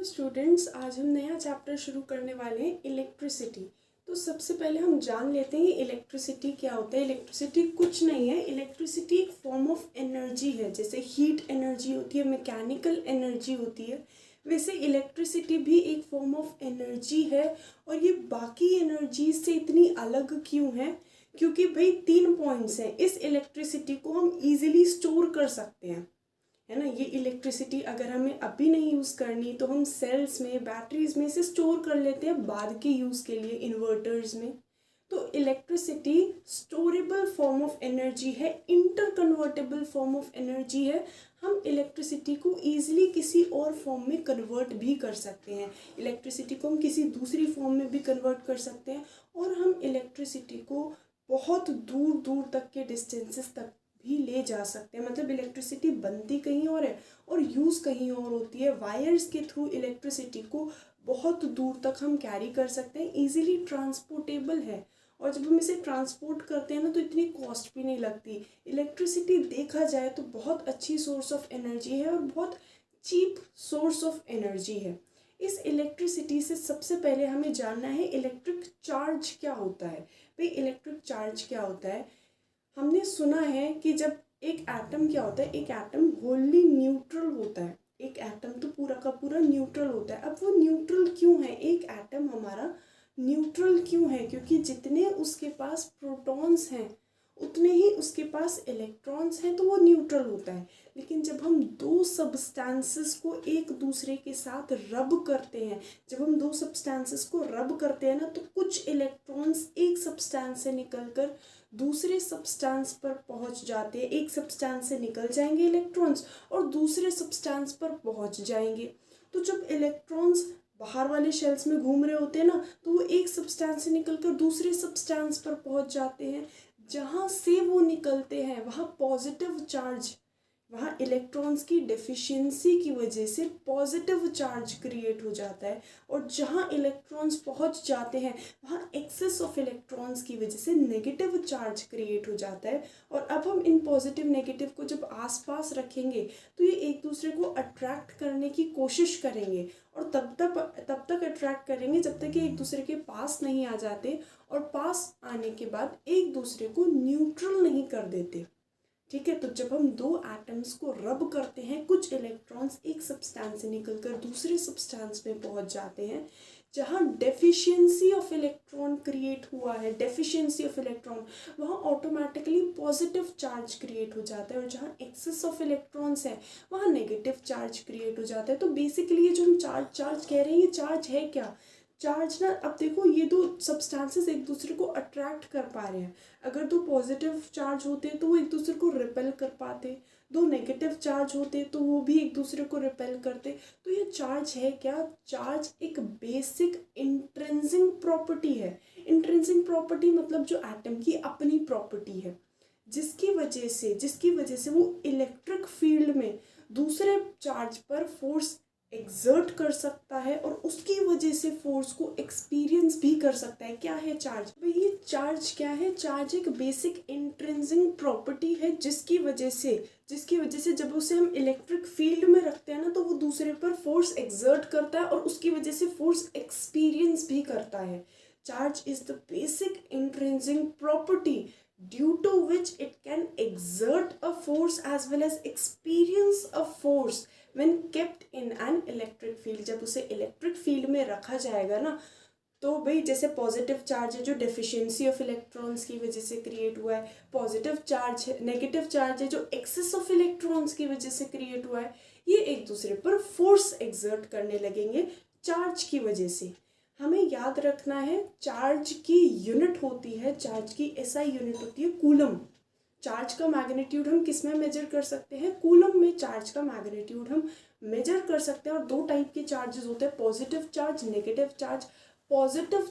Students, आज हम नया चैप्टर शुरू करने वाले हैं इलेक्ट्रिसिटी। तो सबसे पहले हम जान लेते हैं इलेक्ट्रिसिटी क्या होता है। इलेक्ट्रिसिटी कुछ नहीं है, इलेक्ट्रिसिटी एक फॉर्म ऑफ एनर्जी है। जैसे हीट एनर्जी होती है, मैकेनिकल एनर्जी होती है, वैसे इलेक्ट्रिसिटी भी एक फॉर्म ऑफ एनर्जी है। और ये बाकी एनर्जी से इतनी अलग क्यों है? क्योंकि भाई 3 पॉइंट्स हैं। इस इलेक्ट्रिसिटी को हम इजीली स्टोर कर सकते हैं, है ना। ये इलेक्ट्रिसिटी अगर हमें अभी नहीं यूज़ करनी तो हम सेल्स में, बैटरीज में से स्टोर कर लेते हैं बाद के यूज़ के लिए, इन्वर्टर्स में। तो electricity storable form of energy है, इंटरकन्वर्टेबल फॉर्म ऑफ एनर्जी है। हम इलेक्ट्रिसिटी को ईजिली किसी और फॉर्म में कन्वर्ट भी कर सकते हैं। इलेक्ट्रिसिटी को हम किसी दूसरी फॉर्म में भी कन्वर्ट कर सकते हैं। और हम इलेक्ट्रिसिटी को बहुत दूर दूर तक के डिस्टेंसेस तक भी ले जा सकते हैं। मतलब इलेक्ट्रिसिटी बनती कहीं और है और यूज़ कहीं और होती है। वायर्स के थ्रू इलेक्ट्रिसिटी को बहुत दूर तक हम कैरी कर सकते हैं, इजीली ट्रांसपोर्टेबल है। और जब हम इसे ट्रांसपोर्ट करते हैं ना तो इतनी कॉस्ट भी नहीं लगती। इलेक्ट्रिसिटी देखा जाए तो बहुत अच्छी सोर्स ऑफ एनर्जी है और बहुत चीप सोर्स ऑफ एनर्जी है। इस इलेक्ट्रिसिटी से सबसे पहले हमें जानना है इलेक्ट्रिक चार्ज क्या होता है। भाई इलेक्ट्रिक चार्ज क्या होता है? हमने सुना है कि जब एक एटम क्या होता है, एक एटम होली न्यूट्रल होता है। एक एटम तो पूरा का पूरा न्यूट्रल होता है। अब वो न्यूट्रल क्यों है? एक एटम हमारा न्यूट्रल क्यों है? क्योंकि जितने उसके पास प्रोटॉन्स हैं उतने ही उसके पास इलेक्ट्रॉन्स हैं, तो वो न्यूट्रल होता है। लेकिन जब हम दो सब्सटेंसेस को एक दूसरे के साथ रब करते हैं, जब हम दो सब्सटेंसेस को रब करते हैं ना, तो कुछ इलेक्ट्रॉन्स एक सब्सटेंस से निकलकर दूसरे सब्सटेंस पर पहुंच जाते हैं। एक सब्सटेंस से निकल जाएंगे इलेक्ट्रॉन्स और दूसरे सब्सटेंस पर पहुंच जाएंगे। तो जब इलेक्ट्रॉन्स बाहर वाले शेल्स में घूम रहे होते हैं ना, तो वो एक सब्सटेंस से निकलकर दूसरे सब्सटेंस पर पहुंच जाते हैं। जहाँ से वो निकलते हैं वहाँ पॉजिटिव चार्ज, वहाँ इलेक्ट्रॉन्स की डेफिशिएंसी की वजह से पॉजिटिव चार्ज क्रिएट हो जाता है। और जहाँ इलेक्ट्रॉन्स पहुँच जाते हैं वहाँ एक्सेस ऑफ इलेक्ट्रॉन्स की वजह से नेगेटिव चार्ज क्रिएट हो जाता है। और अब हम इन पॉजिटिव नेगेटिव को जब आसपास रखेंगे तो ये एक दूसरे को अट्रैक्ट करने की कोशिश करेंगे और तब तक अट्रैक्ट करेंगे जब तक कि एक दूसरे के पास नहीं आ जाते, और पास आने के बाद एक दूसरे को न्यूट्रल नहीं कर देते। ठीक है, तो जब हम दो एटम्स को रब करते हैं, कुछ इलेक्ट्रॉन्स एक सब्सटेंस से निकलकर दूसरे सब्सटेंस में पहुंच जाते हैं। जहाँ डेफिशिएंसी ऑफ इलेक्ट्रॉन क्रिएट हुआ है, डेफिशिएंसी ऑफ इलेक्ट्रॉन, वहाँ ऑटोमेटिकली पॉजिटिव चार्ज क्रिएट हो जाता है। और जहाँ एक्सेस ऑफ इलेक्ट्रॉन्स है वहाँ नेगेटिव चार्ज क्रिएट हो जाता है। तो बेसिकली ये जो हम चार्ज कह रहे हैं, ये चार्ज है क्या? चार्ज ना, अब देखो ये दो सब्सटेंसेस एक दूसरे को अट्रैक्ट कर पा रहे हैं। अगर दो पॉजिटिव चार्ज होते तो वो एक दूसरे को रिपेल कर पाते, दो नेगेटिव चार्ज होते तो वो भी एक दूसरे को रिपेल करते। तो ये चार्ज है क्या? चार्ज एक बेसिक इंट्रिंसिक प्रॉपर्टी है। इंट्रिंसिक प्रॉपर्टी मतलब जो एटम की अपनी प्रॉपर्टी है, जिसकी वजह से वो इलेक्ट्रिक फील्ड में दूसरे चार्ज पर फोर्स एक्सर्ट कर सकता है और उसकी वजह से फोर्स को एक्सपीरियंस भी कर सकता है। क्या है चार्ज? भाई ये चार्ज क्या है? चार्ज एक बेसिक इंट्रिंसिक प्रॉपर्टी है जिसकी वजह से जब उसे हम इलेक्ट्रिक फील्ड में रखते हैं ना, तो वो दूसरे पर फोर्स एक्सर्ट करता है और उसकी वजह से फोर्स एक्सपीरियंस भी करता है। Charge is the basic intrinsic property due to which it can exert a force as well as experience a force when kept in an electric field। जब उसे इलेक्ट्रिक फील्ड में रखा जाएगा ना, तो भाई जैसे पॉजिटिव चार्ज है जो डेफिशिएंसी ऑफ इलेक्ट्रॉन्स की वजह से क्रिएट हुआ है, पॉजिटिव चार्ज है, नेगेटिव चार्ज है जो एक्सेस ऑफ इलेक्ट्रॉन्स की वजह से क्रिएट हुआ है, ये एक दूसरे पर फोर्स एक्सर्ट करने लगेंगे चार्ज की वजह से। हमें याद रखना है चार्ज की यूनिट होती है, चार्ज की एसआई यूनिट होती है कूलम। चार्ज का मैग्नीट्यूड हम किस में मेजर कर सकते हैं? कूलम में चार्ज का मैग्नीट्यूड हम मेजर कर सकते हैं। और दो टाइप के चार्जेस होते हैं, positive charge, negative charge. Positive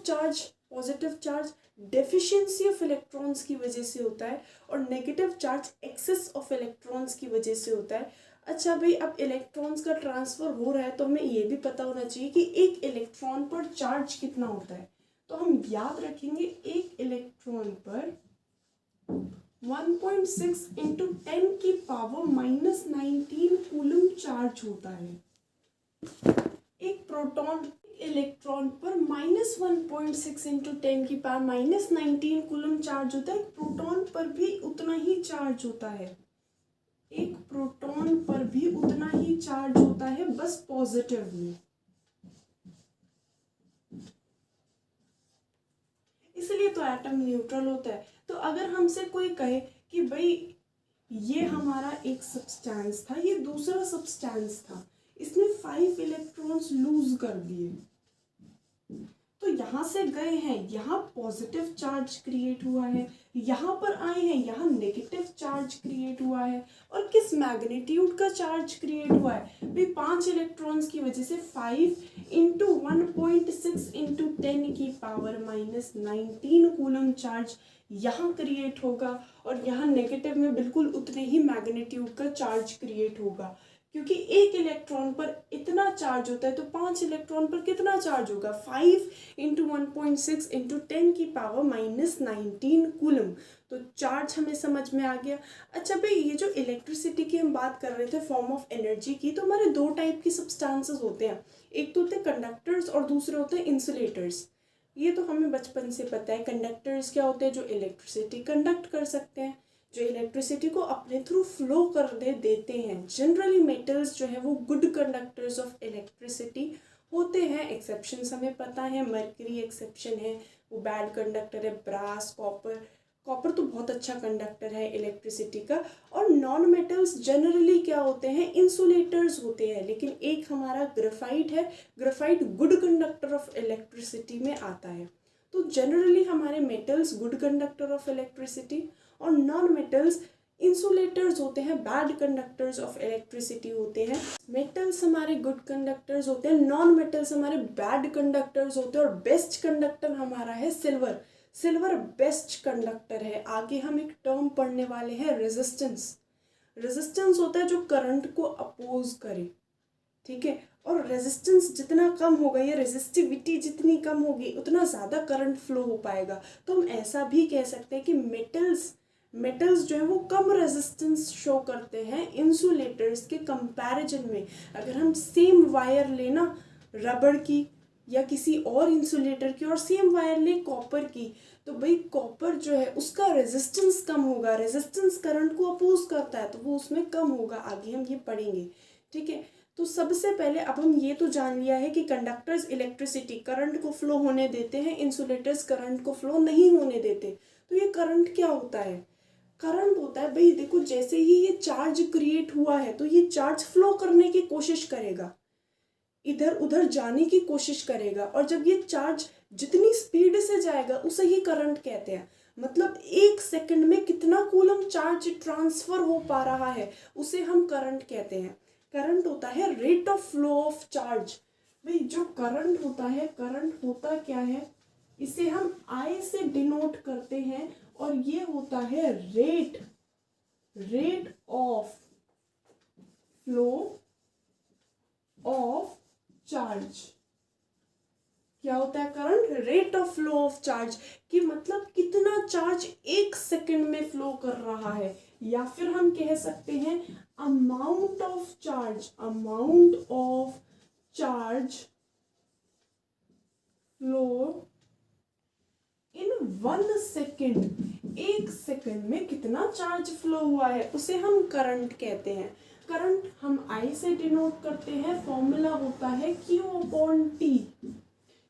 charge deficiency of electrons की वजह से होता है और negative charge excess of electrons की वजह से होता है। अच्छा भाई, अब इलेक्ट्रॉन्स का ट्रांसफ़र हो रहा है तो हमें ये भी पता होना चाहिए कि एक इलेक्ट्रॉन पर चार्ज कितना होता है। तो हम याद रखेंगे एक इलेक्ट्रॉन पर 1.6 × 10⁻⁻19 कूलम चार्ज होता है। एक प्रोटॉन इलेक्ट्रॉन पर -1.6 इंटू 10⁻⁻19 कूलम चार्ज होता है। एक प्रोटॉन पर भी उतना ही चार्ज होता है, एक प्रोटॉन पर भी उतना ही चार्ज होता है, बस पॉजिटिव में। इसलिए तो एटम न्यूट्रल होता है। तो अगर हमसे कोई कहे कि भाई ये हमारा एक सब्सटेंस था, ये दूसरा सब्सटेंस था, इसने 5 इलेक्ट्रॉन्स लूज कर दिए, तो यहाँ से गए हैं, यहाँ पॉजिटिव चार्ज क्रिएट हुआ है, यहाँ पर आए हैं, यहाँ नेगेटिव चार्ज क्रिएट हुआ है, और किस मैग्नीट्यूड का चार्ज क्रिएट हुआ है भाई 5 इलेक्ट्रॉन्स की वजह से 5 इंटू 1.6 इंटू 10⁻⁻19 कूलम चार्ज यहाँ क्रिएट होगा, और यहाँ नेगेटिव में बिल्कुल उतने ही मैग्नीट्यूड का चार्ज क्रिएट होगा, क्योंकि एक इलेक्ट्रॉन पर इतना चार्ज होता है, तो 5 इलेक्ट्रॉन पर कितना चार्ज होगा 5 इंटू 1.6 इंटू 10⁻⁻19 कूलम। तो चार्ज हमें समझ में आ गया। अच्छा भाई, ये जो इलेक्ट्रिसिटी की हम बात कर रहे थे फॉर्म ऑफ एनर्जी की, तो हमारे 2 टाइप की सब्सटेंसेस होते हैं, एक तो होते हैं कंडक्टर्स और दूसरे होते हैं इंसुलेटर्स। ये तो हमें बचपन से पता है। कंडक्टर्स क्या होते हैं, जो इलेक्ट्रिसिटी कंडक्ट कर सकते हैं, जो इलेक्ट्रिसिटी को अपने थ्रू फ्लो कर देते हैं। जनरली मेटल्स जो है वो गुड कंडक्टर्स ऑफ इलेक्ट्रिसिटी होते हैं। एक्सेप्शंस हमें पता है, मर्करी एक्सेप्शन है, वो बैड कंडक्टर है, ब्रास, कॉपर तो बहुत अच्छा कंडक्टर है इलेक्ट्रिसिटी का। और नॉन मेटल्स जनरली क्या होते हैं, इंसुलेटर्स होते हैं। लेकिन एक हमारा ग्रेफाइट है, graphite good conductor of electricity में आता है। तो जनरली हमारे metals good conductor of electricity, और नॉन मेटल्स इंसुलेटर्स होते हैं, बैड कंडक्टर्स ऑफ इलेक्ट्रिसिटी होते हैं। मेटल्स हमारे गुड कंडक्टर्स होते हैं, नॉन मेटल्स हमारे बैड कंडक्टर्स होते हैं। और बेस्ट कंडक्टर हमारा है सिल्वर। सिल्वर बेस्ट कंडक्टर है। आगे हम एक टर्म पढ़ने वाले हैं, रेजिस्टेंस। रेजिस्टेंस होता है जो करंट को अपोज करे, ठीक है। और रेजिस्टेंस जितना कम होगा, या रेजिस्टिविटी जितनी कम होगी, उतना ज़्यादा करंट फ्लो हो पाएगा। तो हम ऐसा भी कह सकते हैं कि मेटल्स जो है वो कम रेजिस्टेंस शो करते हैं इंसुलेटर्स के कंपैरिजन में। अगर हम सेम वायर लेना रबड़ की या किसी और इंसुलेटर की, और सेम वायर ले कॉपर की, तो भाई कॉपर जो है उसका रेजिस्टेंस कम होगा। रेजिस्टेंस करंट को अपोज करता है, तो वो उसमें कम होगा। आगे हम ये पढ़ेंगे, ठीक है। तो सबसे पहले अब हम ये तो जान लिया है कि कंडक्टर्स इलेक्ट्रिसिटी करंट को फ्लो होने देते हैं, इंसुलेटर्स करंट को फ्लो नहीं होने देते। तो ये करंट क्या होता है, करंट होता है भाई देखो, जैसे ही ये चार्ज क्रिएट हुआ है तो ये चार्ज फ्लो करने की कोशिश करेगा, इधर उधर जाने की कोशिश करेगा, और जब ये चार्ज जितनी स्पीड से जाएगा उसे ही करंट कहते हैं। मतलब 1 सेकंड में कितना कूलम चार्ज ट्रांसफर हो पा रहा है उसे हम करंट कहते हैं। करंट होता है rate of flow of charge. भाई जो करंट होता है, करंट होता क्या है, इसे हम I से डिनोट करते हैं, और ये होता है rate of flow of charge. क्या होता है current, rate of flow of charge, कि मतलब कितना चार्ज 1 सेकंड में फ्लो कर रहा है। या फिर हम कह सकते हैं amount of charge flow in 1 second. 1 second में कितना चार्ज फ्लो हुआ है उसे हम करंट कहते हैं। करंट हम I से डिनोट करते हैं, फॉर्मूला होता है Q/T।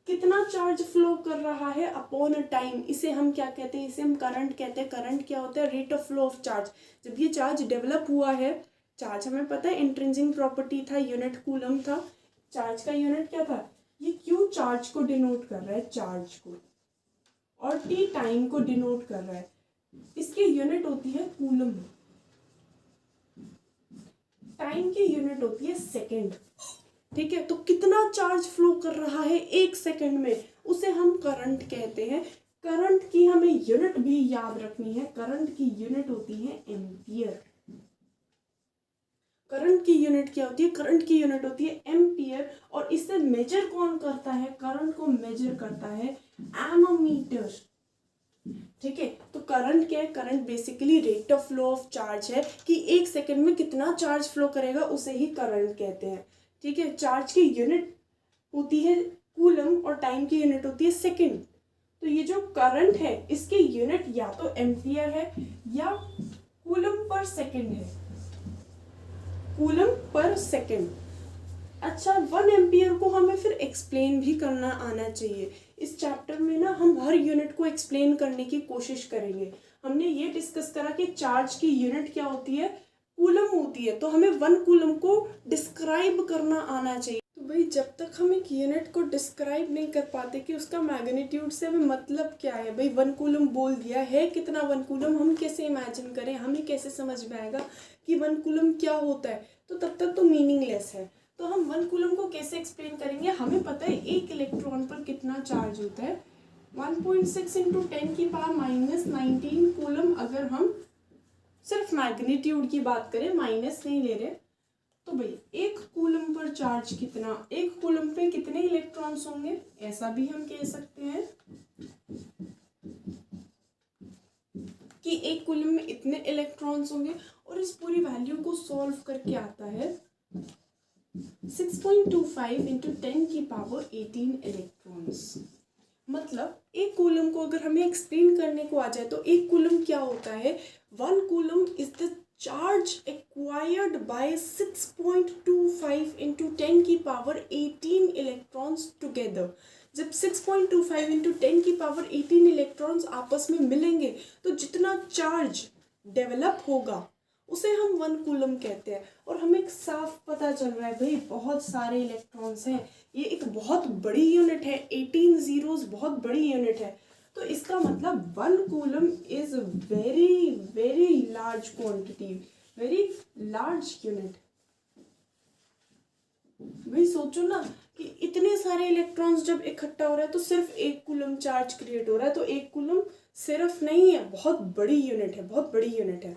कितना चार्ज फ्लो कर रहा है अपॉन टाइम, इसे हम क्या कहते हैं, इसे हम करंट कहते हैं। करंट क्या होता है, rate of flow of charge. जब ये चार्ज डेवलप हुआ है, चार्ज हमें पता है इंट्रिंसिक प्रॉपर्टी था, यूनिट कूलम था। चार्ज का यूनिट क्या था, ये Q चार्ज को डिनोट कर रहा है, चार्ज को, और T टाइम को डिनोट कर रहा है। इसकी यूनिट होती है कूलम, टाइम की यूनिट होती है सेकेंड, ठीक है। तो कितना चार्ज फ्लो कर रहा है 1 सेकेंड में, उसे हम करंट कहते हैं। करंट की हमें यूनिट भी याद रखनी है, करंट की यूनिट होती है एम्पियर। करंट की यूनिट क्या होती है, करंट की यूनिट होती है एम्पियर। और इसे मेजर कौन करता है, करंट को मेजर करता है एमोमीटर, ठीक है। तो करंट क्या है, current basically rate of flow of charge है, कि 1 सेकेंड में कितना चार्ज फ्लो करेगा उसे ही करंट कहते हैं, ठीक है। चार्ज की यूनिट होती है कूलम और टाइम की यूनिट होती है सेकंड। तो ये जो करंट है इसकी यूनिट या तो एम्पियर है या कूलम पर सेकंड है, कूलम पर सेकंड। अच्छा, 1 एम्पियर को हमें फिर एक्सप्लेन भी करना आना चाहिए। इस चैप्टर में ना हम हर यूनिट को एक्सप्लेन करने की कोशिश करेंगे। हमने ये डिस्कस करा कि चार्ज की यूनिट क्या होती है, कूलम होती है, तो हमें 1 कूलम को डिस्क्राइब करना आना चाहिए। तो भाई जब तक हम एक यूनिट को डिस्क्राइब नहीं कर पाते कि उसका मैग्नीट्यूड से हमें मतलब क्या है, भाई 1 कूलम बोल दिया है, कितना 1 कूलम हम कैसे इमेजिन करें, हमें कैसे समझ में आएगा कि 1 कूलम क्या होता है, तो तब तक तो मीनिंगलेस है। तो हम 1 कूलम को कैसे एक्सप्लेन करेंगे, हमें पता है एक इलेक्ट्रॉन पर कितना चार्ज होता है, 1.6 इंटू 10 की पावर -19 कूलम। अगर हम सिर्फ मैग्नीट्यूड की बात करें, माइनस नहीं ले रहे, तो भाई एक कूलम पर चार्ज कितना, एक कूलम पे कितने इलेक्ट्रॉन्स होंगे, ऐसा भी हम कह सकते हैं कि एक कूलम में इतने इलेक्ट्रॉन्स होंगे। और इस पूरी वैल्यू को सॉल्व करके आता है 6.25 इंटू 10 की पावर 18 इलेक्ट्रॉन्स। मतलब एक कूलम को अगर हमें एक्सप्लेन करने को आ जाए तो एक कूलम क्या होता है, 1 coulomb is the charge acquired by 6.25 into 10 की पावर 18 इलेक्ट्रॉन्स टुगेदर। जब 6.25 इंटू 10 की पावर 18 इलेक्ट्रॉन्स आपस में मिलेंगे तो जितना चार्ज डेवलप होगा उसे हम 1 कूलम कहते हैं। और हमें एक साफ पता चल रहा है भाई बहुत सारे इलेक्ट्रॉन्स हैं, ये एक बहुत बड़ी यूनिट है, 18 जीरोस बहुत बड़ी यूनिट है। तो इसका मतलब 1 coulomb is very very large quantity, very large unit. भाई सोचो ना कि इतने सारे इलेक्ट्रॉन्स जब इकट्ठा हो रहा है तो सिर्फ 1 कूलम चार्ज क्रिएट हो रहा है, तो 1 कूलम सिर्फ नहीं है, बहुत बड़ी यूनिट है, बहुत बड़ी यूनिट है।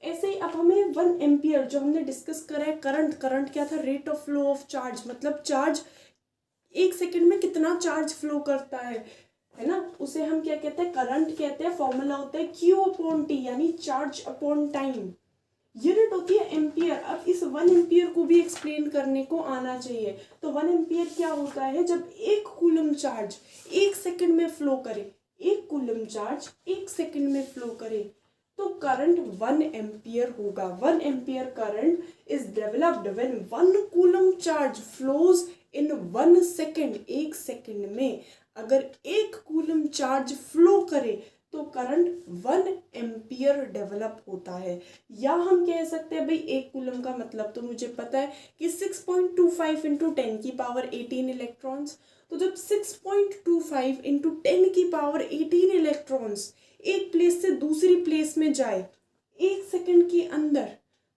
ऐसे ही अब हमें 1 एम्पियर जो हमने डिस्कस करा है, करंट क्या था, rate of flow of charge, मतलब चार्ज 1 सेकंड में कितना चार्ज फ्लो करता है ना, उसे हम क्या कहते हैं, करंट कहते हैं। फॉर्मूला होता है Q अपॉन T, यानी चार्ज अपॉन टाइम। यूनिट होती है एम्पियर। अब इस 1 एम्पियर को भी एक्सप्लेन करने को आना चाहिए। तो 1 एम्पियर क्या होता है, जब 1 कूलम चार्ज 1 सेकंड में फ्लो करे, 1 कूलम चार्ज 1 सेकंड में फ्लो करे तो करंट 1 एम्पियर होगा। 1 ampere current is developed when 1 coulomb charge flows in 1 second. 1 second में अगर 1 कूलम चार्ज फ्लो करे तो करंट 1 एम्पियर डेवलप होता है। या हम कह सकते हैं भाई 1 कूलम का मतलब तो मुझे पता है कि 6.25 इंटू 10 की पावर 18 इलेक्ट्रॉन्स। तो जब 6.25 इंटू 10 की पावर 18 इलेक्ट्रॉन्स एक प्लेस से दूसरी प्लेस में जाए 1 सेकंड के अंदर,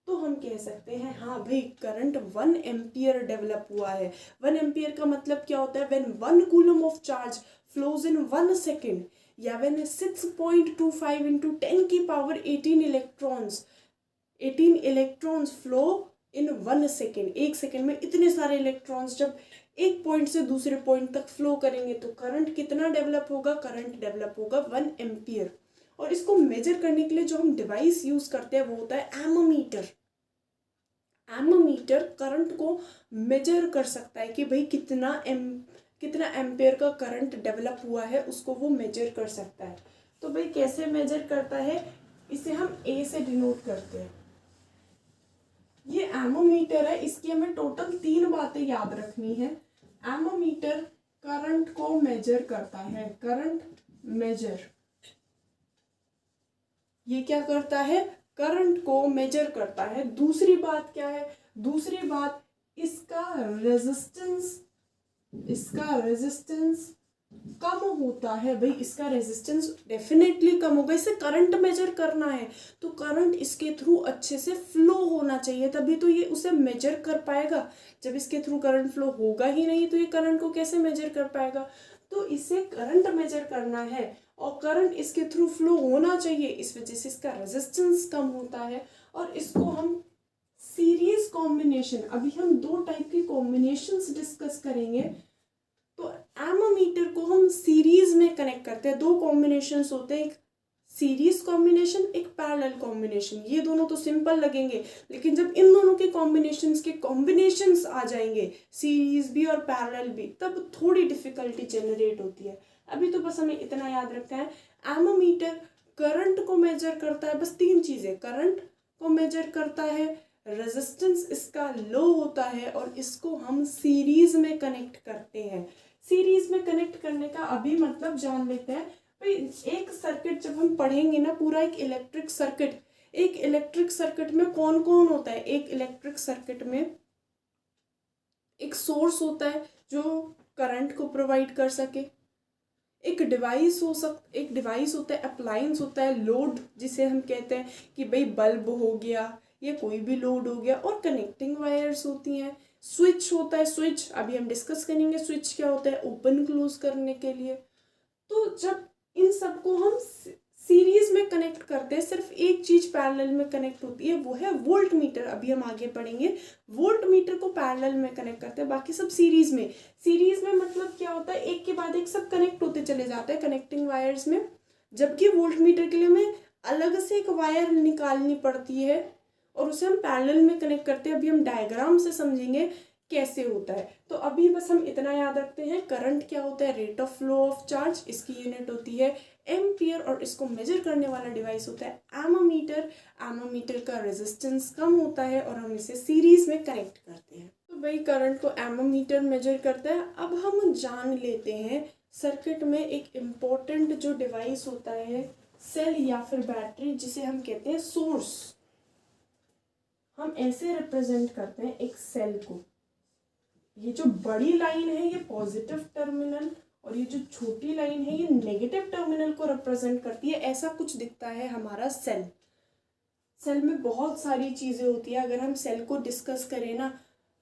तो हम कह सकते हैं हाँ भाई करंट 1 एम्पियर डेवलप हुआ है। 1 एम्पियर का मतलब क्या होता है, when 1 coulomb of charge flows in 1 second, या व्हेन 6.25 इंटू 10 की power 18 electrons flow in 1 second. 1 second में इतने सारे इलेक्ट्रॉन्स जब एक पॉइंट से दूसरे पॉइंट तक फ्लो करेंगे तो करंट कितना डेवलप होगा, करंट डेवलप होगा 1 एम्पियर। और इसको मेजर करने के लिए जो हम डिवाइस यूज करते हैं वो होता है एमोमीटर। एमोमीटर करंट को मेजर कर सकता है कि भाई कितना एम्पियर का करंट डेवलप हुआ है, उसको वो मेजर कर सकता है। तो भाई कैसे मेजर करता है, इसे हम ए से डिनोट करते हैं। ये एमोमीटर है, इसकी हमें टोटल 3 बातें याद रखनी है। एमोमीटर करंट को मेजर करता है, करंट मेजर। ये क्या करता है, करंट को मेजर करता है। दूसरी बात क्या है, दूसरी बात इसका रेजिस्टेंस कम होता है। भाई इसका रेजिस्टेंस डेफिनेटली कम होगा, इसे करंट मेजर करना है तो करंट इसके थ्रू अच्छे से फ्लो होना चाहिए, तभी तो ये उसे मेजर कर पाएगा। जब इसके थ्रू करंट फ्लो होगा ही नहीं तो ये करंट को कैसे मेजर कर पाएगा। तो इसे करंट मेजर करना है और करंट इसके थ्रू फ्लो होना चाहिए, इस वजह से इसका रेजिस्टेंस कम होता है। और इसको हम सीरीज कॉम्बिनेशन, अभी हम 2 टाइप की कॉम्बिनेशंस डिस्कस करेंगे। तो एमोमीटर को हम सीरीज में कनेक्ट करते हैं। 2 कॉम्बिनेशंस होते हैं, एक सीरीज कॉम्बिनेशन, एक पैरेलल कॉम्बिनेशन। ये दोनों तो सिंपल लगेंगे, लेकिन जब इन दोनों के कॉम्बिनेशंस आ जाएंगे, सीरीज भी और पैरेलल भी, तब थोड़ी डिफिकल्टी जनरेट होती है। अभी तो बस हमें इतना याद रखना है, एमोमीटर करंट को मेजर करता है, बस 3 चीजें, करंट को मेजर करता है, रेजिस्टेंस इसका लो होता है, और इसको हम सीरीज में कनेक्ट करते हैं। सीरीज में कनेक्ट करने का अभी मतलब जान लेते हैं। भाई एक सर्किट जब हम पढ़ेंगे ना, पूरा एक इलेक्ट्रिक सर्किट में कौन कौन होता है? एक इलेक्ट्रिक सर्किट में एक सोर्स होता है जो करंट को प्रोवाइड कर सके, एक डिवाइस होता है, अप्लायंस होता है, लोड जिसे हम कहते हैं कि भाई बल्ब हो गया या कोई भी लोड हो गया, और कनेक्टिंग वायर्स होती हैं, स्विच होता है। स्विच अभी हम डिस्कस करेंगे, स्विच क्या होता है, ओपन क्लोज करने के लिए। तो जब इन सबको हम सीरीज में कनेक्ट करते हैं, सिर्फ एक चीज पैरेलल में कनेक्ट होती है, वो है वोल्ट मीटर। अभी हम आगे पढ़ेंगे, वोल्ट मीटर को पैरेलल में कनेक्ट करते हैं, बाकी सब सीरीज में। सीरीज में मतलब क्या होता है, एक के बाद एक सब कनेक्ट होते चले जाते हैं कनेक्टिंग वायर्स में, जबकि वोल्ट मीटर के लिए हमें अलग से एक वायर निकालनी पड़ती है और उसे हम पैरेलल में कनेक्ट करते हैं। अभी हम डायग्राम से समझेंगे कैसे होता है। तो अभी बस हम इतना याद रखते हैं, करंट क्या होता है, rate of flow of charge, इसकी यूनिट होती है एम्पियर, और इसको मेजर करने वाला डिवाइस होता है एमोमीटर। एमोमीटर का रेजिस्टेंस कम होता है और हम इसे सीरीज में कनेक्ट करते हैं। तो भाई करंट को एमोमीटर मेजर करता है। अब हम जान लेते हैं सर्किट में एक इम्पोर्टेंट जो डिवाइस होता है, सेल या फिर बैटरी, जिसे हम कहते हैं सोर्स। हम ऐसे रिप्रेजेंट करते हैं एक सेल को, ये जो बड़ी लाइन है ये पॉजिटिव टर्मिनल, और ये जो छोटी लाइन है ये नेगेटिव टर्मिनल को रिप्रेजेंट करती है। ऐसा कुछ दिखता है हमारा सेल। सेल में बहुत सारी चीजें होती है। अगर हम सेल को डिस्कस करें ना,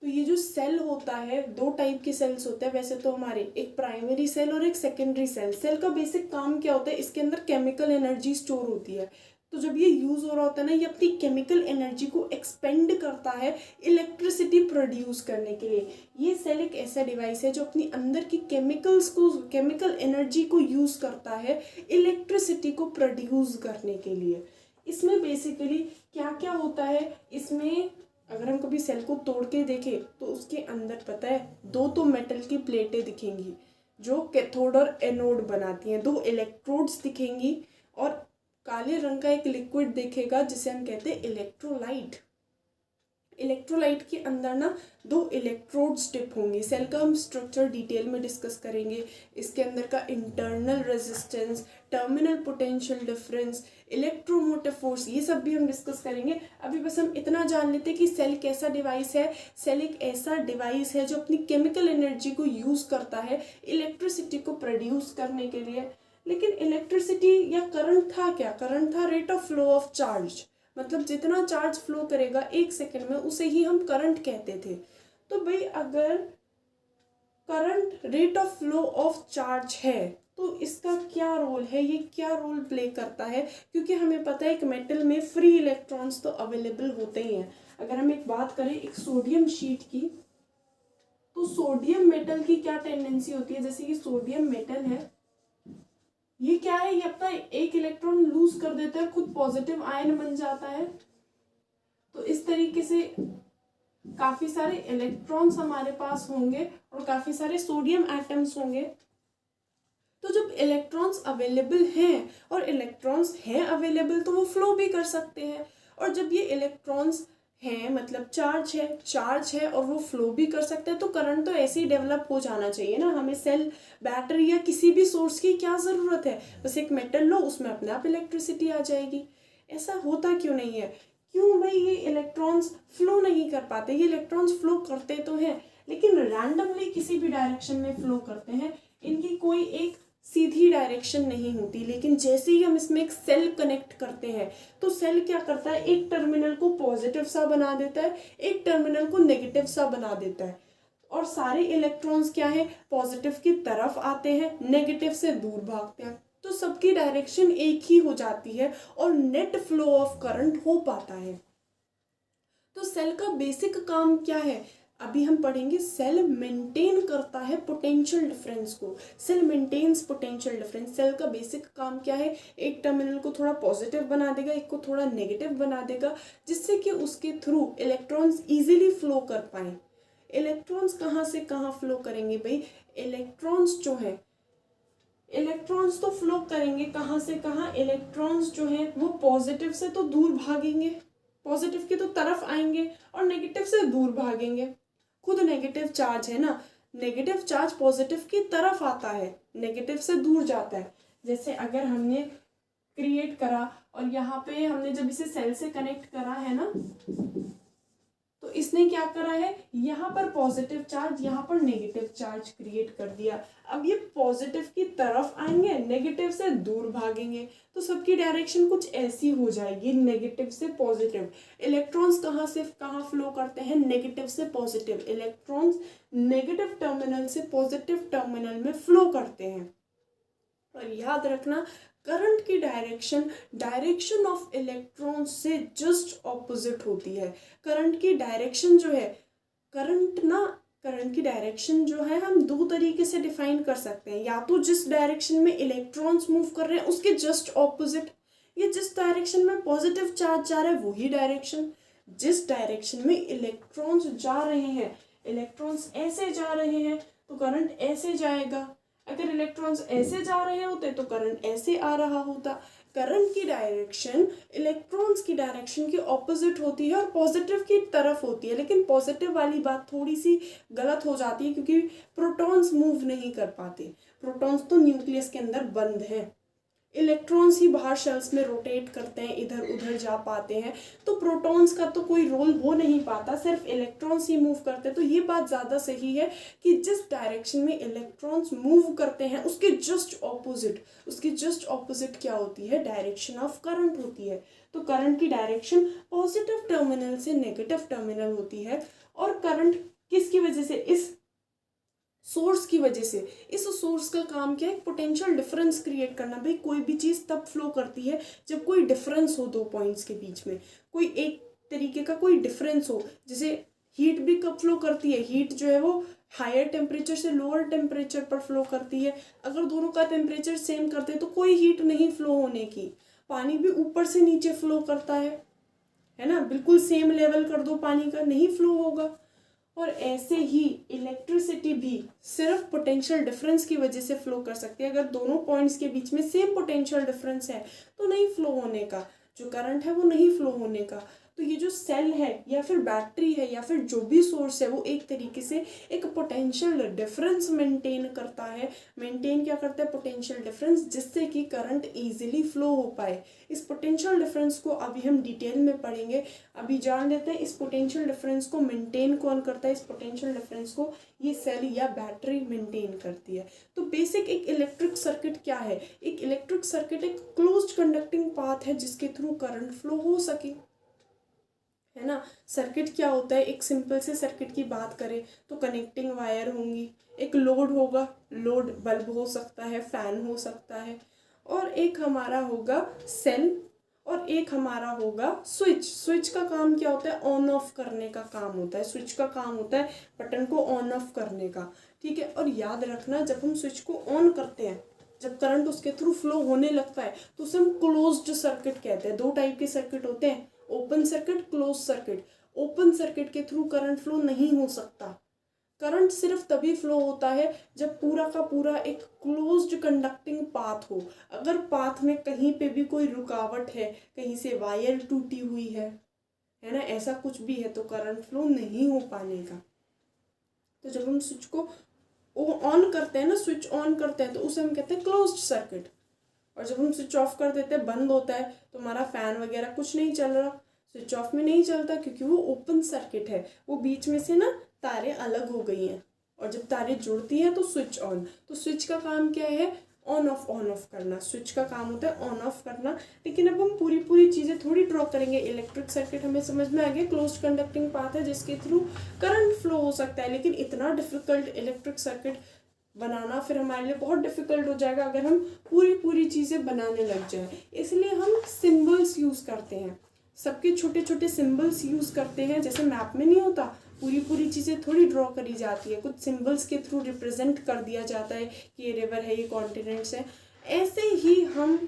तो ये जो सेल होता है, 2 टाइप के सेल्स होते हैं वैसे तो हमारे, एक प्राइमरी सेल और एक सेकेंडरी सेल। सेल का बेसिक काम क्या होता है, इसके अंदर केमिकल एनर्जी स्टोर होती है। तो जब ये यूज हो रहा होता है ना, ये अपनी केमिकल एनर्जी को एक्सपेंड करता है इलेक्ट्रिसिटी प्रोड्यूस करने के लिए। ये सेल एक ऐसा डिवाइस है जो अपनी अंदर की केमिकल एनर्जी को यूज करता है इलेक्ट्रिसिटी को प्रोड्यूस करने के लिए। इसमें बेसिकली क्या क्या होता है, इसमें अगर हम कभी सेल को तोड़ के देखें तो उसके अंदर पता है 2 तो मेटल की प्लेटें दिखेंगी जो कैथोड और एनोड बनाती हैं, 2 इलेक्ट्रोड्स दिखेंगी, और काले रंग का एक लिक्विड दिखेगा जिसे हम कहते हैं इलेक्ट्रोलाइट। इलेक्ट्रोलाइट के अंदर ना 2 इलेक्ट्रोड्स डिप होंगे। सेल का हम स्ट्रक्चर डिटेल में डिस्कस करेंगे। इसके अंदर का internal resistance, terminal potential difference, electromotive force, ये सब भी हम डिस्कस करेंगे। अभी बस हम इतना जान लेते हैं कि सेल कैसा डिवाइस है। सेल एक ऐसा डिवाइस है जो अपनी केमिकल एनर्जी को यूज करता है इलेक्ट्रिसिटी को प्रोड्यूस करने के लिए। लेकिन इलेक्ट्रिसिटी या करंट था क्या? करंट था rate of flow of charge, मतलब जितना चार्ज फ्लो करेगा 1 सेकेंड में उसे ही हम करंट कहते थे। तो भाई अगर current rate of flow of charge है तो इसका क्या रोल है, ये क्या रोल प्ले करता है? क्योंकि हमें पता है एक मेटल में फ्री इलेक्ट्रॉन्स तो अवेलेबल होते ही हैं। अगर हम एक बात करें एक सोडियम शीट की, तो सोडियम मेटल की क्या टेंडेंसी होती है, जैसे कि सोडियम मेटल है, ये क्या है, ये अपना एक इलेक्ट्रॉन लूज कर देता है, खुद पॉजिटिव आयन बन जाता है। तो इस तरीके से काफी सारे इलेक्ट्रॉन्स हमारे पास होंगे और काफी सारे सोडियम एटम्स होंगे। तो जब इलेक्ट्रॉन्स अवेलेबल हैं और इलेक्ट्रॉन्स हैं अवेलेबल तो वो फ्लो भी कर सकते हैं, और जब ये इलेक्ट्रॉन्स हैं मतलब चार्ज है और वो फ्लो भी कर सकते हैं, तो करंट तो ऐसे ही डेवलप हो जाना चाहिए ना। हमें सेल, बैटरी या किसी भी सोर्स की क्या ज़रूरत है, बस एक मेटल लो, उसमें अपने आप इलेक्ट्रिसिटी आ जाएगी। ऐसा होता क्यों नहीं है? क्यों भाई ये इलेक्ट्रॉन्स फ्लो नहीं कर पाते? ये इलेक्ट्रॉन्स फ्लो करते तो हैं लेकिन रैंडमली किसी भी डायरेक्शन में फ्लो करते हैं, इनकी कोई एक सीधी डायरेक्शन नहीं होती। लेकिन जैसे ही हम इसमें एक सेल कनेक्ट करते हैं तो सेल क्या करता है, एक टर्मिनल को पॉजिटिव सा बना देता है, एक टर्मिनल को नेगेटिव सा बना देता है, और सारे इलेक्ट्रॉन्स क्या है, पॉजिटिव की तरफ आते हैं, नेगेटिव से दूर भागते हैं। तो सबकी डायरेक्शन एक ही हो जाती है और नेट फ्लो ऑफ करंट हो पाता है। तो सेल का बेसिक काम क्या है? अभी हम पढ़ेंगे सेल मेंटेन करता है पोटेंशियल डिफरेंस को। Cell maintains potential difference. Cell का बेसिक काम क्या है, एक टर्मिनल को थोड़ा पॉजिटिव बना देगा, एक को थोड़ा नेगेटिव बना देगा, जिससे कि उसके थ्रू इलेक्ट्रॉन्स इजीली फ्लो कर पाए। इलेक्ट्रॉन्स कहाँ से कहाँ फ्लो करेंगे भाई, इलेक्ट्रॉन्स जो है, इलेक्ट्रॉन्स तो फ्लो करेंगे कहाँ से कहाँ, इलेक्ट्रॉन्स जो है वो पॉजिटिव से तो दूर भागेंगे, पॉजिटिव की तो तरफ आएंगे, और नेगेटिव से दूर भागेंगे। खुद नेगेटिव चार्ज है ना, नेगेटिव चार्ज पॉजिटिव की तरफ आता है, नेगेटिव से दूर जाता है। जैसे अगर हमने क्रिएट करा और यहाँ पे हमने जब इसे सेल से कनेक्ट करा है ना, तो इसने क्या करा है, यहाँ पर पॉजिटिव चार्ज, यहाँ पर नेगेटिव चार्ज क्रिएट कर दिया। अब ये पॉजिटिव की तरफ आएंगे, नेगेटिव से दूर भागेंगे, तो सबकी डायरेक्शन कुछ ऐसी हो जाएगी, नेगेटिव से पॉजिटिव। इलेक्ट्रॉन्स कहाँ से कहाँ फ्लो करते हैं, नेगेटिव से पॉजिटिव। इलेक्ट्रॉन्स नेगेटिव टर्मिनल से पॉजिटिव टर्मिनल में फ्लो करते हैं। और याद रखना, करंट की डायरेक्शन ऑफ इलेक्ट्रॉन से जस्ट ऑपोजिट होती है। करंट की डायरेक्शन जो है, करंट की डायरेक्शन जो है हम दो तरीके से डिफाइन कर सकते हैं। या तो जिस डायरेक्शन में इलेक्ट्रॉन्स मूव कर रहे हैं उसके जस्ट ऑपोजिट, या जिस डायरेक्शन में पॉजिटिव चार्ज जा रहा है वही डायरेक्शन। जिस डायरेक्शन में इलेक्ट्रॉन्स जा रहे हैं, इलेक्ट्रॉन्स ऐसे जा रहे हैं तो करंट ऐसे जाएगा। अगर इलेक्ट्रॉन्स ऐसे जा रहे होते तो करंट ऐसे आ रहा होता। करंट की डायरेक्शन इलेक्ट्रॉन्स की डायरेक्शन के ऑपोजिट होती है और पॉजिटिव की तरफ होती है। लेकिन पॉजिटिव वाली बात थोड़ी सी गलत हो जाती है, क्योंकि प्रोटॉन्स मूव नहीं कर पाते। प्रोटॉन्स तो न्यूक्लियस के अंदर बंद है, इलेक्ट्रॉन्स ही बाहर शेल्स में रोटेट करते हैं, इधर उधर जा पाते हैं। तो प्रोटॉन्स का तो कोई रोल हो नहीं पाता, सिर्फ इलेक्ट्रॉन्स ही मूव करते हैं। तो ये बात ज़्यादा सही है कि जिस डायरेक्शन में इलेक्ट्रॉन्स मूव करते हैं उसके जस्ट ऑपोजिट क्या होती है, डायरेक्शन ऑफ करंट होती है। तो करंट की डायरेक्शन पॉजिटिव टर्मिनल से नेगेटिव टर्मिनल होती है। और करंट किसकी वजह से, इस सोर्स की वजह से। इस सोर्स का काम क्या है, पोटेंशियल डिफरेंस क्रिएट करना। भाई कोई भी चीज़ तब फ्लो करती है जब कोई डिफरेंस हो दो पॉइंट्स के बीच में, कोई एक तरीके का कोई डिफरेंस हो। जैसे हीट भी कब फ्लो करती है, हीट जो है वो हायर टेम्परेचर से लोअर टेम्परेचर पर फ्लो करती है। अगर दोनों का टेम्परेचर सेम करते हैं तो कोई हीट नहीं फ्लो होने की। पानी भी ऊपर से नीचे फ्लो करता है ना, बिल्कुल सेम लेवल कर दो पानी का, नहीं फ्लो होगा। और ऐसे ही इलेक्ट्रिसिटी भी सिर्फ पोटेंशियल डिफरेंस की वजह से फ्लो कर सकती है। अगर दोनों पॉइंट्स के बीच में सेम पोटेंशियल डिफरेंस है तो नहीं फ्लो होने का, जो करंट है वो नहीं फ्लो होने का। तो ये जो सेल है या फिर बैटरी है या फिर जो भी सोर्स है वो एक तरीके से एक पोटेंशियल डिफरेंस मेंटेन करता है। मेंटेन क्या करता है, पोटेंशियल डिफरेंस, जिससे कि करंट इजीली फ्लो हो पाए। इस पोटेंशियल डिफरेंस को अभी हम डिटेल में पढ़ेंगे। अभी जान लेते हैं इस पोटेंशियल डिफरेंस को मेंटेन कौन करता है। इस पोटेंशियल डिफरेंस को ये सेल या बैटरी मेंटेन करती है। तो बेसिक एक इलेक्ट्रिक सर्किट क्या है, एक इलेक्ट्रिक सर्किट एक क्लोज्ड कंडक्टिंग पाथ है जिसके थ्रू करंट फ्लो हो सके, है ना। सर्किट क्या होता है, एक सिंपल से सर्किट की बात करें तो कनेक्टिंग वायर होंगी, एक लोड होगा, लोड बल्ब हो सकता है, फैन हो सकता है, और एक हमारा होगा सेल, और एक हमारा होगा स्विच। स्विच का काम क्या होता है, ऑन ऑफ करने का काम होता है। स्विच का काम होता है बटन को ऑन ऑफ करने का, ठीक है। और याद रखना, जब हम स्विच को ऑन करते हैं, जब करंट उसके थ्रू फ्लो होने लगता है तो उसे हम क्लोज्ड सर्किट कहते हैं। दो टाइप के सर्किट होते हैं, open circuit, close circuit. Open circuit के थ्रू करंट फ्लो नहीं हो सकता। करंट सिर्फ तभी फ्लो होता है जब पूरा का पूरा एक क्लोज्ड कंडक्टिंग पाथ हो। अगर पाथ में कहीं पे भी कोई रुकावट है, कहीं से वायर टूटी हुई है ना, ऐसा कुछ भी है, तो करंट फ्लो नहीं हो पाने का। तो जब हम स्विच को ऑन करते हैं ना, स्विच ऑन करते हैं, तो उसे हम कहते हैं क्लोज्ड सर्किट। और जब हम स्विच ऑफ कर देते हैं, बंद होता है, तो हमारा फैन वगैरह कुछ नहीं चल रहा, स्विच ऑफ में नहीं चलता, क्योंकि वो ओपन सर्किट है। वो बीच में से ना तारें अलग हो गई हैं, और जब तारें जुड़ती हैं तो स्विच ऑन। तो स्विच का काम क्या है, ऑन ऑफ करना। स्विच का काम होता है ऑन ऑफ करना। लेकिन अब हम पूरी चीज़ें थोड़ी ड्रॉ करेंगे। इलेक्ट्रिक सर्किट हमें समझ में आ गया, क्लोज्ड कंडक्टिंग पाथ है जिसके थ्रू करंट फ्लो हो सकता है। लेकिन इतना डिफिकल्ट इलेक्ट्रिक सर्किट बनाना फिर हमारे लिए बहुत डिफिकल्ट हो जाएगा अगर हम पूरी चीज़ें बनाने लग जाए। इसलिए हम सिंबल्स यूज़ करते हैं, सबके छोटे छोटे सिंबल्स यूज़ करते हैं। जैसे मैप में नहीं होता, पूरी पूरी चीज़ें थोड़ी ड्रॉ करी जाती है, कुछ सिंबल्स के थ्रू रिप्रेजेंट कर दिया जाता है कि ये रिवर है, ये कॉन्टिनेंट्स है। ऐसे ही हम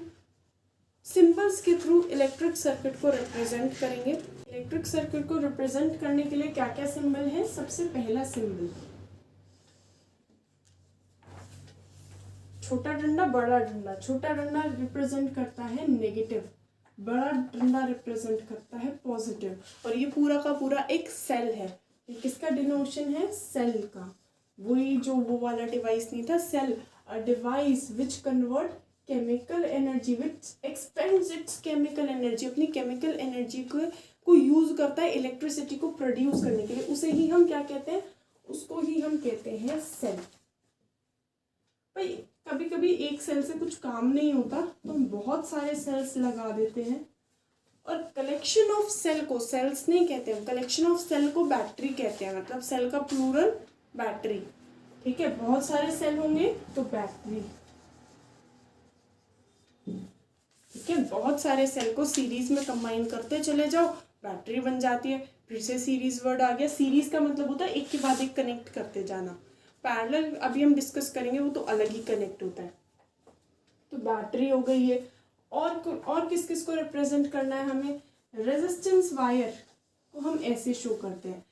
सिंबल्स के थ्रू इलेक्ट्रिक सर्किट को रिप्रेजेंट करेंगे। इलेक्ट्रिक सर्किट को रिप्रेजेंट करने के लिए क्या क्या सिंबल है? सबसे पहला सिंबल छोटा डंडा बड़ा डंडा। छोटा डंडा रिप्रेजेंट करता है नेगेटिव, बड़ा डंडा रिप्रेजेंट करता है पॉजिटिव। और ये पूरा का पूरा एक सेल है। ये किसका डिनोशन है? सेल का। वही जो वो वाला डिवाइस नहीं था, cell, a device which convert chemical energy, which expends its chemical energy, अपनी केमिकल एनर्जी को यूज करता है इलेक्ट्रिसिटी को प्रोड्यूस करने के लिए। उसे ही हम क्या कहते हैं? उसको ही हम कहते हैं सेल। भाई कभी कभी एक सेल से कुछ काम नहीं होता तो हम बहुत सारे सेल्स लगा देते हैं। और कलेक्शन ऑफ सेल को सेल्स नहीं कहते हैं, कलेक्शन ऑफ सेल को बैटरी कहते हैं। मतलब सेल का प्लूरल बैटरी। ठीक है, बहुत सारे सेल होंगे तो बैटरी। ठीक है, बहुत सारे सेल को सीरीज में कंबाइन करते चले जाओ, बैटरी बन जाती है। फिर से सीरीज वर्ड आ गया। सीरीज का मतलब होता है एक के बाद एक कनेक्ट करते जाना। पैरेलल अभी हम डिस्कस करेंगे, वो तो अलग ही कनेक्ट होता है। तो बैटरी हो गई है। और किस किस को रिप्रेजेंट करना है हमें? रेजिस्टेंस वायर को हम ऐसे शो करते हैं।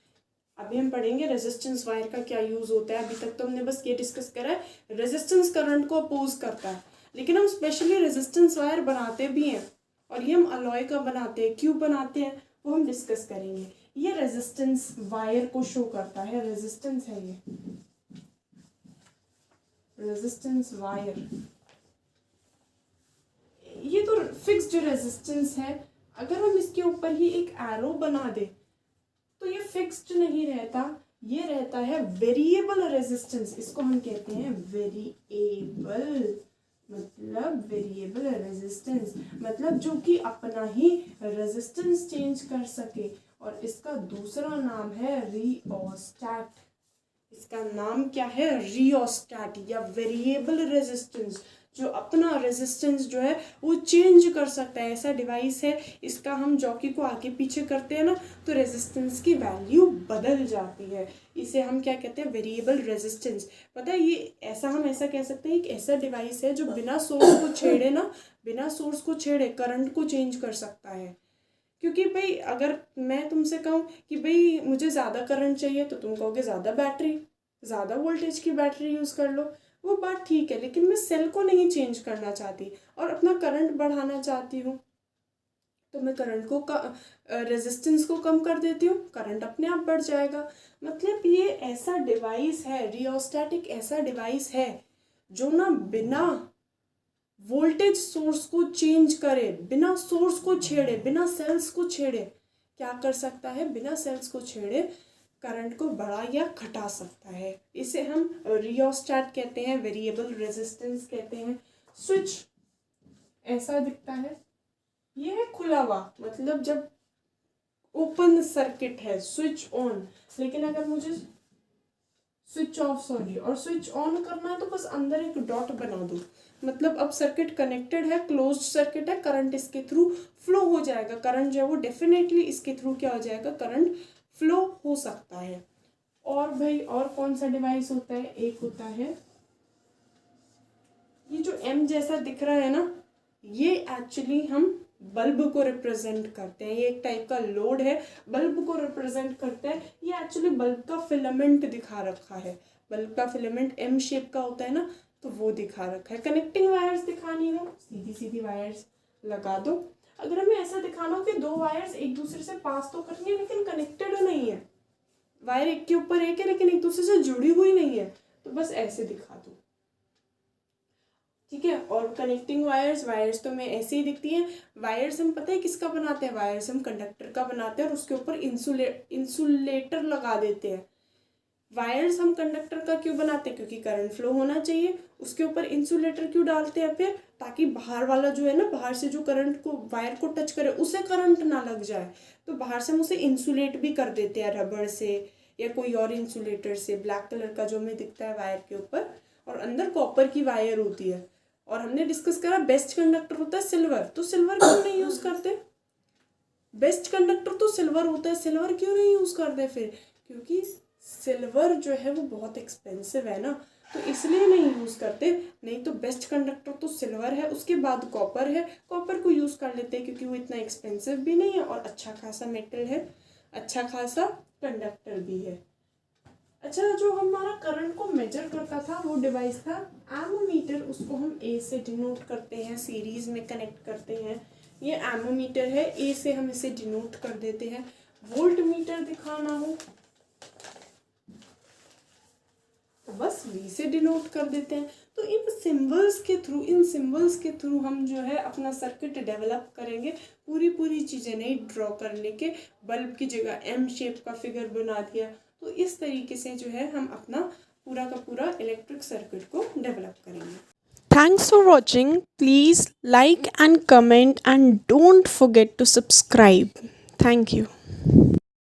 अभी हम पढ़ेंगे रेजिस्टेंस वायर का क्या यूज होता है। अभी तक तो हमने बस ये डिस्कस करा है, रेजिस्टेंस करंट को अपोज करता है। लेकिन हम स्पेशली रेजिस्टेंस वायर बनाते भी हैं, और ये हम अलॉय का बनाते हैं। क्यों बनाते हैं वो हम डिस्कस करेंगे। ये रेजिस्टेंस वायर को शो करता है, रेजिस्टेंस है ये, रेजिस्टेंस वायर। ये तो फिक्स्ड रेजिस्टेंस है। अगर हम इसके ऊपर ही एक एरो बना दे तो ये फिक्स्ड नहीं रहता, ये रहता है वेरिएबल रेजिस्टेंस। इसको हम कहते हैं वेरिएबल, मतलब वेरिएबल रेजिस्टेंस, मतलब जो कि अपना ही रेजिस्टेंस चेंज कर सके। और इसका दूसरा नाम है रियोस्टैट। इसका नाम क्या है? रियोस्टैट या वेरिएबल रेजिस्टेंस, जो अपना रेजिस्टेंस जो है वो चेंज कर सकता है। ऐसा डिवाइस है, इसका हम जॉकी को आगे पीछे करते हैं ना तो रेजिस्टेंस की वैल्यू बदल जाती है। इसे हम क्या कहते हैं? Variable resistance. पता है, ये ऐसा हम ऐसा कह सकते हैं, एक ऐसा डिवाइस है जो बिना सोर्स को छेड़े ना, बिना सोर्स को छेड़े करंट को चेंज कर सकता है। क्योंकि भाई अगर मैं तुमसे कहूँ कि भाई मुझे ज़्यादा करंट चाहिए तो तुम कहोगे ज़्यादा बैटरी, ज़्यादा वोल्टेज की बैटरी यूज़ कर लो, वो बात ठीक है। लेकिन मैं सेल को नहीं चेंज करना चाहती और अपना करंट बढ़ाना चाहती हूँ, तो मैं करंट को रेजिस्टेंस को कम कर देती हूँ, करंट अपने आप बढ़ जाएगा। मतलब ये ऐसा डिवाइस है, रियोस्टैटिक ऐसा डिवाइस है जो ना बिना वोल्टेज सोर्स को चेंज करे, बिना सोर्स को छेड़े, बिना सेल्स को छेड़े, क्या कर सकता है? बिना सेल्स को छेड़े करंट को बढ़ा या घटा सकता है। इसे हम रियोस्टैट कहते हैं, वेरिएबल रेजिस्टेंस कहते हैं। स्विच ऐसा दिखता है, ये है खुला हुआ, मतलब जब ओपन सर्किट है, स्विच ऑन। लेकिन अगर मुझे स्विच ऑफ, सॉरी, और स्विच ऑन करना है तो बस अंदर एक डॉट बना दो, मतलब अब सर्किट कनेक्टेड है, क्लोज्ड सर्किट है, करंट इसके थ्रू फ्लो हो जाएगा। करंट जो है वो डेफिनेटली इसके थ्रू क्या हो जाएगा? करंट फ्लो हो सकता है। और भाई और कौन सा डिवाइस होता है? एक होता है ये जो एम जैसा दिख रहा है ना, ये एक्चुअली हम बल्ब को रिप्रेजेंट करते हैं। ये एक टाइप का लोड है, बल्ब को रिप्रेजेंट करता है। ये एक्चुअली बल्ब का फिलामेंट दिखा रखा है। बल्ब का फिलामेंट एम शेप का होता है ना, तो वो दिखा रखा है। कनेक्टिंग वायर्स दिखानी हो, सीधी सीधी वायर्स लगा दो। अगर हमें ऐसा दिखाना हो कि दो वायर्स एक दूसरे से पास तो कर रही है लेकिन कनेक्टेड नहीं है, वायर एक के ऊपर एक है लेकिन एक दूसरे से जुड़ी हुई नहीं है, तो बस ऐसे दिखा दो। ठीक है। और कनेक्टिंग वायर्स तो हमें ऐसे ही दिखती हैं। वायर्स हम पता है किसका बनाते हैं? वायर्स हम कंडक्टर का बनाते हैं और उसके ऊपर इंसुलेटर लगा देते हैं। वायर्स हम कंडक्टर का क्यों बनाते हैं? क्योंकि करंट फ्लो होना चाहिए। उसके ऊपर इंसुलेटर क्यों डालते हैं फिर? ताकि बाहर वाला जो है ना, बाहर से जो करंट को वायर को टच करे उसे करंट ना लग जाए, तो बाहर से हम उसे इंसुलेट भी कर देते हैं रबड़ से या कोई और इंसुलेटर से। ब्लैक कलर का जो हमें दिखता है वायर के ऊपर, और अंदर कॉपर की वायर होती है। और हमने डिस्कस करा बेस्ट कंडक्टर होता है सिल्वर, तो सिल्वर क्यों नहीं यूज करते? बेस्ट कंडक्टर तो सिल्वर होता है, सिल्वर क्यों नहीं यूज करते फिर? क्योंकि सिल्वर जो है वो बहुत एक्सपेंसिव है ना, तो इसलिए नहीं यूज़ करते। नहीं तो बेस्ट कंडक्टर तो सिल्वर है, उसके बाद कॉपर है, कॉपर को यूज़ कर लेते हैं क्योंकि वो इतना एक्सपेंसिव भी नहीं है और अच्छा खासा मेटल है, अच्छा खासा कंडक्टर भी है। अच्छा, जो हमारा करंट को मेजर करता था वो डिवाइस था एमोमीटर, उसको हम ए से डिनोट करते हैं, सीरीज़ में कनेक्ट करते हैं। ये एमोमीटर है, ए से हम इसे डिनोट कर देते हैं। वोल्ट मीटर दिखाना हो तो बस वी से डिनोट कर देते हैं। तो इन सिंबल्स के थ्रू हम जो है अपना सर्किट डेवलप करेंगे। पूरी चीज़ें नहीं ड्रॉ करने के, बल्ब की जगह एम शेप का फिगर बना दिया, तो इस तरीके से जो है हम अपना पूरा का पूरा इलेक्ट्रिक सर्किट को डेवलप करेंगे। Thanks for watching. Please like and comment and don't forget to subscribe. Thank you.